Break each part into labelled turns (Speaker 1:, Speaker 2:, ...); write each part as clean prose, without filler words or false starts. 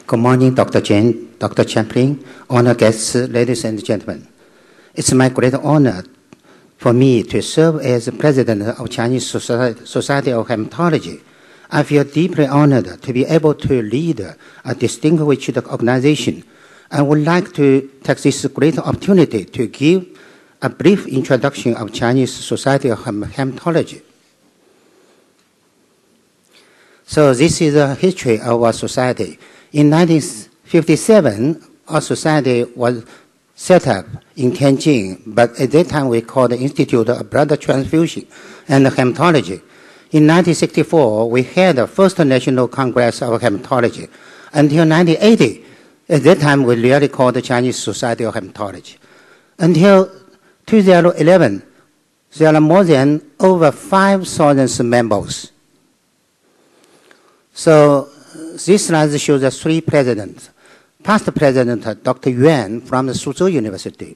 Speaker 1: Good morning, Dr. Chen, Dr. Champlin, honored guests, ladies and gentlemen. It's my great honor for me to serve as president of Chinese Society of Hematology. I feel deeply honored to be able to lead a distinguished organization. I would like to take this great opportunity to give a brief introduction of Chinese Society of Hematology. So this is the history of our society. In 1957, our society was set up in Tianjin, but at that time we called the Institute of Blood Transfusion and Hematology. In 1964, we had the first National Congress of Hematology. Until 1980, at that time we really called the Chinese Society of Hematology. Until 2011, there are more than over 5,000 members. So this slide shows the three presidents. Past President Dr. Yuan from the Suzhou University,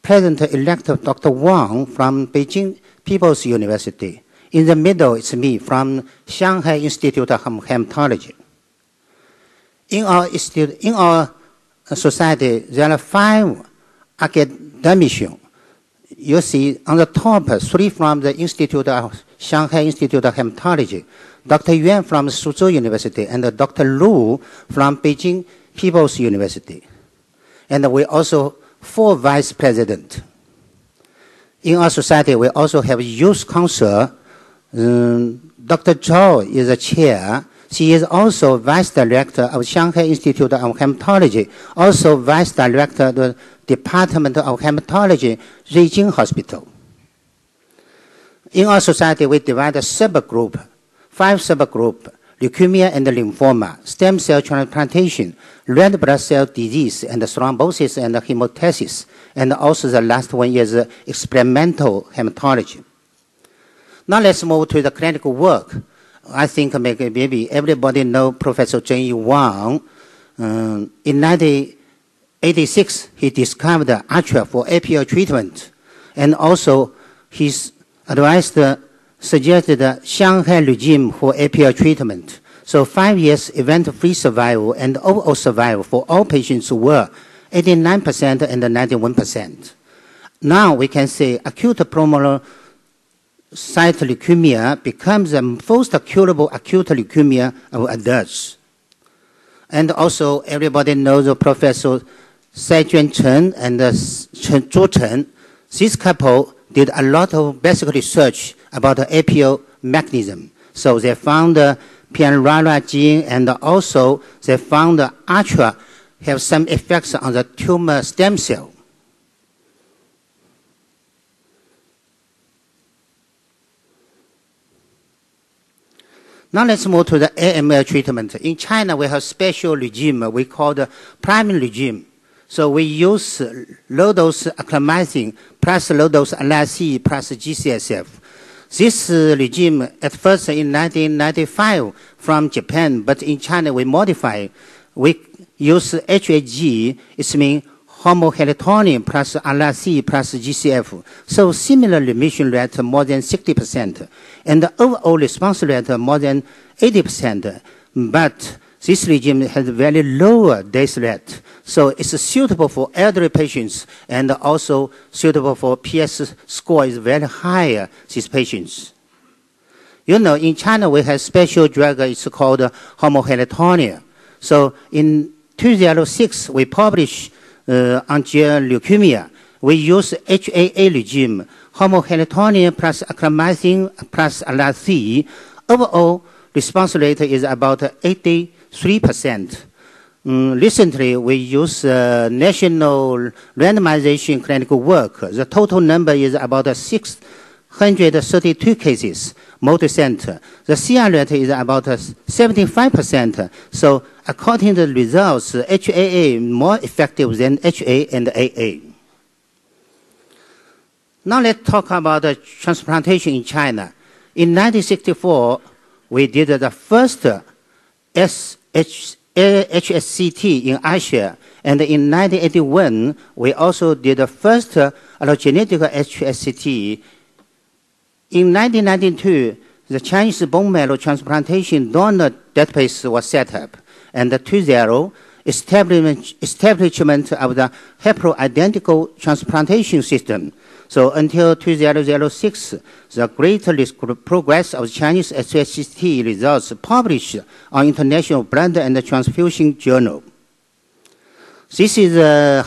Speaker 1: President-elect Dr. Wang from Beijing People's University. In the middle, it's me from Shanghai Institute of Hematology. In our society, there are 5 academicians. You see on the top, 3 from the Shanghai Institute of Hematology, Dr. Yuan from Suzhou University, and Dr. Lu from Beijing People's University. And we also 4 vice presidents. In our society, we also have youth council. Dr. Zhao is a chair. She is also vice director of Shanghai Institute of Hematology, also vice director of the Department of Hematology, Beijing Hospital. In our society, we divide a subgroup, 5 subgroups: leukemia and lymphoma, stem cell transplantation, red blood cell disease, and thrombosis and hemostasis. And also the last one is experimental hematology. Now let's move to the clinical work. I think maybe everybody knows Professor Zhengyi Wang. In 1986, he discovered the ATRA for APL treatment. And also, he suggested the Shanghai regime for APL treatment. So 5 years event-free survival and overall survival for all patients were 89% and 91%. Now we can say acute pulmonary leukemia becomes the most curable acute leukemia of adults. And also everybody knows Professor Saijuan Chen and Chen Zhu Chen. This couple did a lot of basic research about the APL mechanism. So they found the PNRARA gene, and also they found the ATRA have some effects on the tumor stem cell. Now let's move to the AML treatment. In China, we have special regime we call the priming regime. So we use low-dose aclamazine plus low-dose LRC plus GCSF. This regime at first in 1995 from Japan, but in China we modify. We use HAG, it means homohelitonine plus LRC plus GCF. So similar remission rate more than 60%, and the overall response rate more than 80%. But this regime has very low death rate. So it's suitable for elderly patients and also suitable for PS score is very high, these patients. You know, in China, we have special drug, it's called homohelitonine. So in 2006, we published on leukemia. We use HAA regime, homohelitonine plus aclamazine plus LRC. Overall response rate is about 83%. Recently, we use national randomization clinical work. The total number is about 632 cases, multi-center. The CR rate is about 75%. So according to the results, HAA more effective than HA and AA. Now let's talk about the transplantation in China. In 1964, we did the first HSCT in Asia, and in 1981, we also did the first allogeneic HSCT. In 1992, the Chinese bone marrow transplantation donor database was set up, And 20, establishment of the haploidentical transplantation system. So until 2006, the great progress of Chinese HSCT results published on International Blood and Transfusion Journal. This is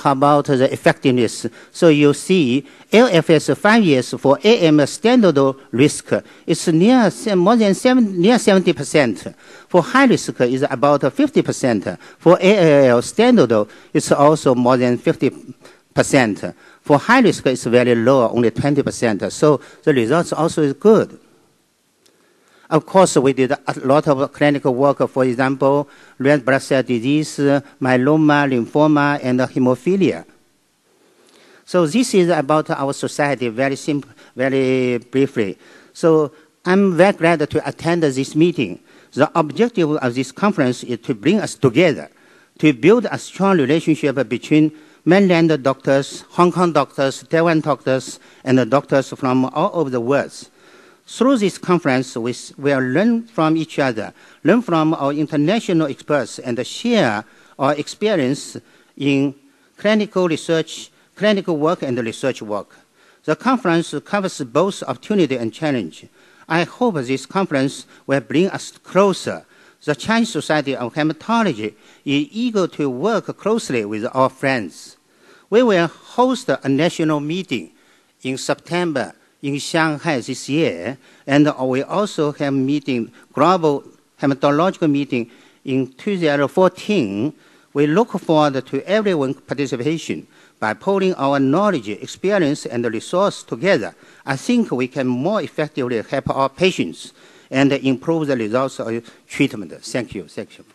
Speaker 1: about the effectiveness. So you see, LFS 5 years for AM standard risk is near 70%. For high risk is about 50%. For ALL standard, it's also more than 50%. For high risk, it's very low, only 20%. So the results also is good. Of course, we did a lot of clinical work, for example, red blood cell disease, myeloma, lymphoma, and hemophilia. So this is about our society, very simple, very briefly. So I'm very glad to attend this meeting. The objective of this conference is to bring us together, to build a strong relationship between mainland doctors, Hong Kong doctors, Taiwan doctors, and the doctors from all over the world. Through this conference, we will learn from each other, learn from our international experts, and share our experience in clinical research, clinical work, and research work. The conference covers both opportunity and challenge. I hope this conference will bring us closer. The Chinese Society of Hematology is eager to work closely with our friends. We will host a national meeting in September in Shanghai this year, and we also have meeting, global hematological meeting in 2014. We look forward to everyone's participation. By pulling our knowledge, experience, and resource together, I think we can more effectively help our patients and improve the results of treatment. Thank you. Thank you.